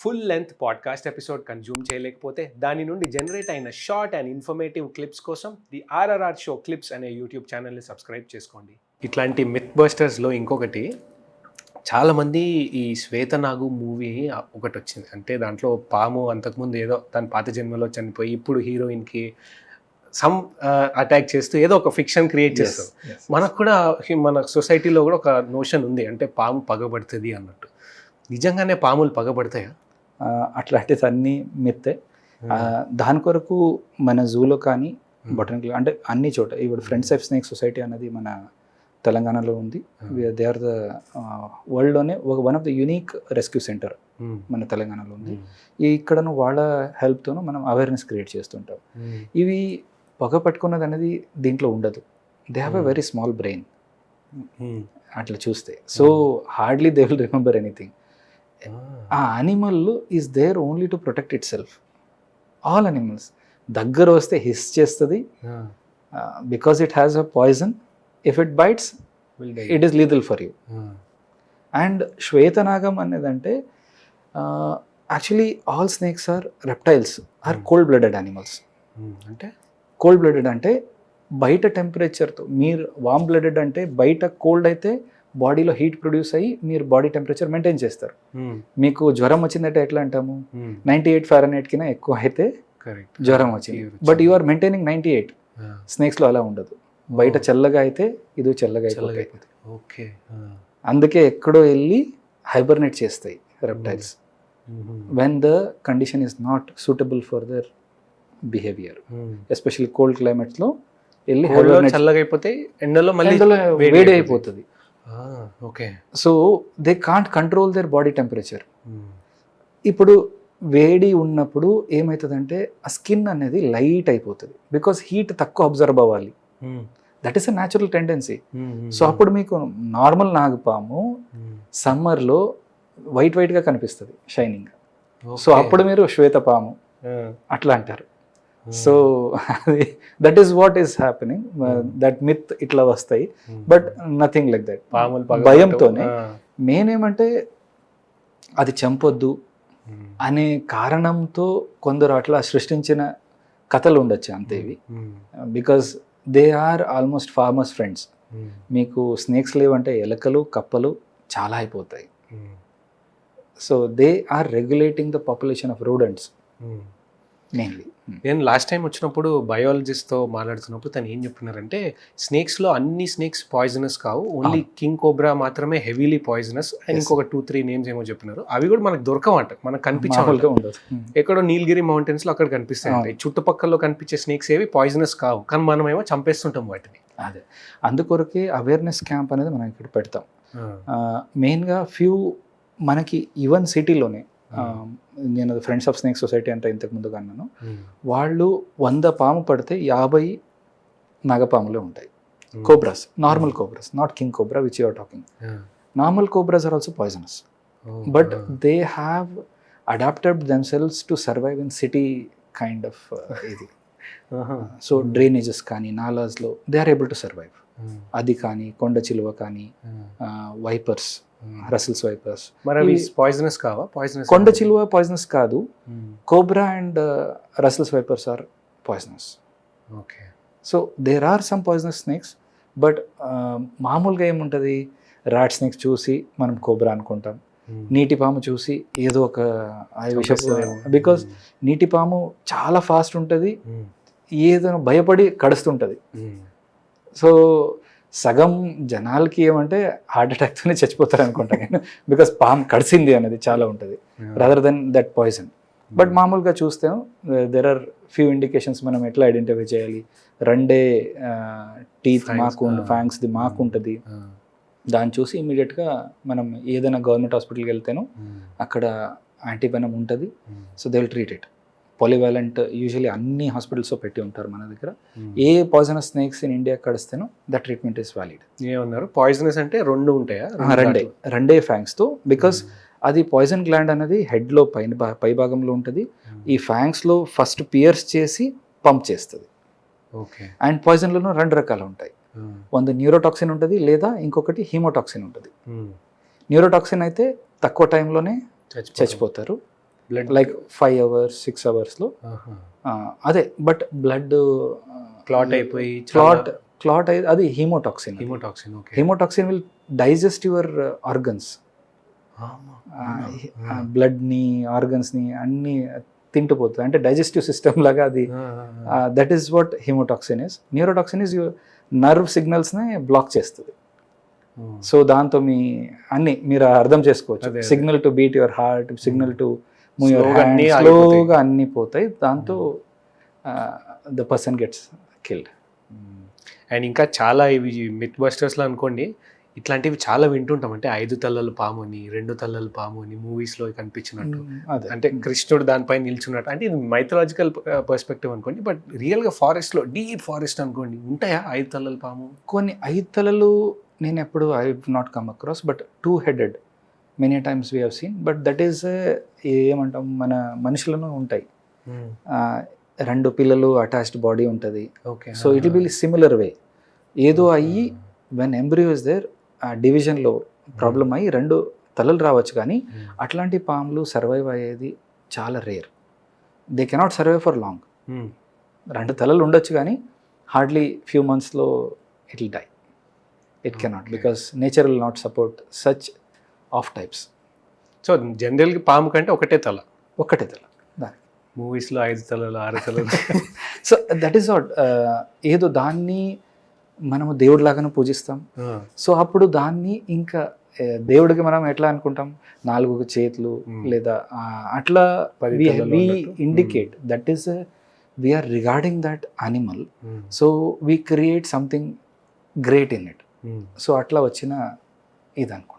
Full length podcast episode consume చేయలేకపోతే దాని నుండి జనరేట్ అయిన షార్ట్ అండ్ ఇన్ఫర్మేటివ్ క్లిప్స్ కోసం ది ఆర్ఆర్ఆర్ షో క్లిప్స్ అనే యూట్యూబ్ ఛానల్ని సబ్స్క్రైబ్ చేసుకోండి. ఇట్లాంటి మిత్ బస్టర్స్లో ఇంకొకటి, చాలామంది ఈ శ్వేతనాగు మూవీ ఒకటి వచ్చింది, అంటే దాంట్లో పాము అంతకుముందు ఏదో తన పాత జన్మలో చనిపోయి ఇప్పుడు హీరోయిన్కి సమ్ అటాక్ చేస్తూ ఏదో ఒక ఫిక్షన్ క్రియేట్ చేస్తారు. మనకు కూడా మన సొసైటీలో కూడా ఒక నోషన్ ఉంది, అంటే పాము పగబడుతుంది అన్నట్టు. నిజంగానే పాములు పగబడతాయా? అట్లాంటిది అన్నీ మిత్తే. దాని కొరకు మన జూలో కానీ బొటానికల్ అంటే అన్ని చోట ఇప్పుడు ఫ్రెండ్స్ ఆఫ్ స్నేక్ సొసైటీ అనేది మన తెలంగాణలో ఉంది. దే ఆర్ ద వరల్డ్లోనే one of the unique rescue centre మన తెలంగాణలో ఉంది. ఇక్కడను వాళ్ళ హెల్ప్తోనూ మనం అవేర్నెస్ క్రియేట్ చేస్తుంటాం. ఇవి పొగ పట్టుకున్నది అనేది దీంట్లో ఉండదు. They have a very small brain అట్లా చూస్తే. So hardly they will remember anything. ఆ animal is there only to protect itself. All animals దగ్గర వస్తే హిస్ చేస్తుంది because it has a poison. If it bites it is lethal for you. And శ్వేతనాగం అనేదంటే actually all snakes are reptiles are cold blooded animals. అంటే cold blooded అంటే బయట టెంపరేచర్తో, మీరు వామ్ blooded అంటే బయట కోల్డ్ అయితే బాడీలో హీట్ ప్రొడ్యూస్ అయ్యి మీరు బాడీ టెంపరేచర్ మెయింటైన్ చేస్తారు. మీకు జ్వరం వచ్చిందంటే ఎట్లా అంటాము, 98 ఫారెన్హీట్ కింద ఎక్కువ అయితే జ్వరం వచ్చింది, బట్ యు ఆర్ మెయింటైనింగ్ 98. స్నేక్స్లో అలా ఉండదు. బయట చల్లగా అయితే ఇది చల్లగా అయిపోతాయి. ఓకే, అందుకే ఎక్కడో వెళ్ళి హైబర్నేట్ చేస్తాయి reptiles when the condition is not suitable for their behaviour. Especially cold క్లైమేట్స్లో వెళ్ళి చల్లగా అయిపోతాయి, ఎండలో వేడి అయిపోతుంది. Okay, so they can't control their body temperature. ఇప్పుడు వేడి ఉన్నప్పుడు ఏమవుతుందంటే ఆ స్కిన్ అనేది లైట్ అయిపోతుంది బికాస్ హీట్ తక్కువ అబ్జర్వ్ అవ్వాలి. That is a natural tendency. So అప్పుడు మీకు నార్మల్ నాగపాము సమ్మర్లో వైట్గా కనిపిస్తుంది, షైనింగ్. సో అప్పుడు మీరు శ్వేతపాము అట్లా అంటారు. సో అది that is what is happening. That myth ఇట్లా వస్తాయి, బట్ నథింగ్ లైక్ దట్. భయంతోనే మెయిన్ ఏమంటే అది చంపొద్దు అనే కారణంతో కొందరు అట్లా సృష్టించిన కథలు ఉండొచ్చు అంతే ఇవి. Because they are almost farmers friends. మీకు స్నేక్స్ లేవంటే ఎలకలు కప్పలు చాలా అయిపోతాయి. So they are regulating the population of rodents mainly. నేను లాస్ట్ టైం వచ్చినప్పుడు బయాలజిస్ట్తో మాట్లాడుతున్నప్పుడు తను ఏం చెప్పినారంటే, స్నేక్స్లో అన్ని స్నేక్స్ పాయిజనస్ కావు, ఓన్లీ కింగ్ కోబ్రా మాత్రమే హెవీలీ పాయిజనస్. అండ్ ఇంకొక 2-3 నేమ్స్ ఏమో చెప్పినారు. అవి కూడా మనకు దొరకవంట, మనకు కనిపించే ఉండదు. ఎక్కడో నీలగిరి మౌంటైన్స్లో అక్కడ కనిపిస్తాయి. చుట్టుపక్కల కనిపించే స్నేక్స్ ఏవి పాయిజనస్ కావు, కానీ మనం ఏమో చంపేస్తుంటాం వాటిని. అదే అందుకొరకే అవేర్నెస్ క్యాంప్ అనేది మనం ఇక్కడ పెడతాం. మెయిన్గా మనకి ఈవెన్ సిటీలోనే నేను ఫ్రెండ్స్ ఆఫ్ స్నేక్ సొసైటీ అంటే ఇంతకు ముందుగా అన్నాను. వాళ్ళు 100 పాము పడితే 50 నాగపాములే ఉంటాయి. Cobras, normal cobras, not king cobra which you are talking. Normal cobras are also poisonous, but they have adapted themselves to survive in city kind of ఇది. సో డ్రైనేజెస్ కానీ నాలాస్లో they are able to survive. అది కానీ కొండ చిలువ కానీ wipers, Russell's wipers. మరి అవి poisonous కావా? పాయిజనస్ కొండ చిలువ పాయిజనస్ కాదు. Cobra and Russell's vipers are poisonous. Okay, so there are some poisonous snakes, but మామూలుగా ఏముంటుంది, రాట్ స్నేక్స్ చూసి మనం కోబ్రా అనుకుంటాం, నీటి పాము చూసి ఏదో ఒక బికాస్ నీటి పాము చాలా ఫాస్ట్ ఉంటుంది, ఏదో భయపడి కడుస్తుంటుంది. సో సగం జనాలకి ఏమంటే హార్ట్ అటాక్తోనే చచ్చిపోతారు అనుకుంటా నేను, బికాస్ పాము కడిసింది అనేది చాలా ఉంటుంది rather than that poison. But మామూలుగా చూస్తే దెర్ ఆర్ ఫ్యూ ఇండికేషన్స్. మనం ఎట్లా ఐడెంటిఫై చేయాలి, రెండే టీత్ మాకు ఫ్యాంగ్స్ది మాకు ఉంటుంది. దాన్ని చూసి ఇమీడియట్గా మనం ఏదైనా గవర్నమెంట్ హాస్పిటల్కి వెళ్తేనో అక్కడ యాంటీవెనమ్ ఉంటుంది. So they will treat it. Polyvalent usually అన్ని హాస్పిటల్స్లో పెట్టి ఉంటారు మన దగ్గర. ఏ పాయిజనస్ స్నేక్స్ ఇన్ ఇండియా కడిస్తేనో దట్ ట్రీట్మెంట్ ఈస్ వ్యాలిడ్. ఏమన్నారు, పాయిజనస్ అంటే 2 ఉంటాయా? రెండే ఫ్యాంగ్స్తో. బికాస్ అది పాయిజన్ గ్లాండ్ అనేది హెడ్లో పై భాగంలో ఉంటుంది. ఈ ఫ్యాంగ్స్లో ఫస్ట్ పియర్స్ చేసి పంప్ చేస్తుంది. ఓకే, అండ్ పాయిజన్లోనూ 2 రకాలు ఉంటాయి. ಒಂದು న్యూరోటాక్సిన్ ఉంటుంది, లేదా ఇంకొకటి హీమోటాక్సిన్ ఉంటుంది. న్యూరోటాక్సిన్ అయితే తక్కువ టైంలోనే చచ్చిపోతారు. బ్లడ్ లైక్ 5 hours 6 hours అదే. బట్ బ్లడ్ క్లాట్ అయిపోయి క్లాట్ అయ్యి అది haemotoxin. Haemotoxin. Okay. Haemotoxin will digest your organs, బ్లడ్ని ఆర్గన్స్ని అన్నీ తింటుపోతుంది. అంటే డైజెస్టివ్ సిస్టమ్ లాగా అది. That is what haemotoxin is. Neurotoxin is nerve సిగ్నల్స్ని బ్లాక్ చేస్తుంది. సో దాంతో మీ అన్ని మీరు అర్థం చేసుకోవచ్చు. Signal to beat your heart, signal to move your hand, స్లోగా అన్నీ పోతాయి. దాంతో the person gets killed. And ఇంకా చాలా ఇవి మిత్ బస్టర్స్లో అనుకోండి, ఇట్లాంటివి చాలా వింటుంటాం. అంటే 5 తలల పాము అని, 2 తలల పాము అని మూవీస్లో కనిపించినట్టు, అంటే కృష్ణుడు దానిపై నిల్చున్నట్టు. అంటే ఇది మైథలాజికల్ పర్స్పెక్టివ్ అనుకోండి, బట్ రియల్గా ఫారెస్ట్లో డీప్ ఫారెస్ట్ అనుకోండి ఉంటాయా 5 తలల పాము? కొన్ని 5 తలలు నేను ఎప్పుడు I not come across, but 2-headed many times we have seen. But that is ఏమంటాం, మన మనుషులను ఉంటాయి. 2 పిల్లలు అటాచ్డ్ బాడీ ఉంటుంది. Okay. So it will be similar way. ఏదో అయ్యి వెన్ ఎంబ్రియో ఇస్ దేర్ డివిజన్లో ప్రాబ్లం అయ్యి 2 తలలు రావచ్చు. కానీ అట్లాంటి పాములు సర్వైవ్ అయ్యేది చాలా rare. They cannot survive for long. 2 తలలు ఉండొచ్చు కానీ హార్డ్లీ ఫ్యూ మంత్స్లో it will die. It cannot, because nature will not support such of types. So జనరల్గా పాము కంటే ఒకటే తల దానికి మూవీస్లో 5 తలలు 6 తలలు. So that is what. ఏదో దాన్ని మనము దేవుడిలాగానే పూజిస్తాం. సో అప్పుడు దాన్ని ఇంకా దేవుడికి మనం ఎట్లా అనుకుంటాం, 4 చేతులు లేదా అట్లా we indicate that is we are regarding that animal. So we create something great in it. So అట్లా వచ్చిన ఇది అనుకుంటాం.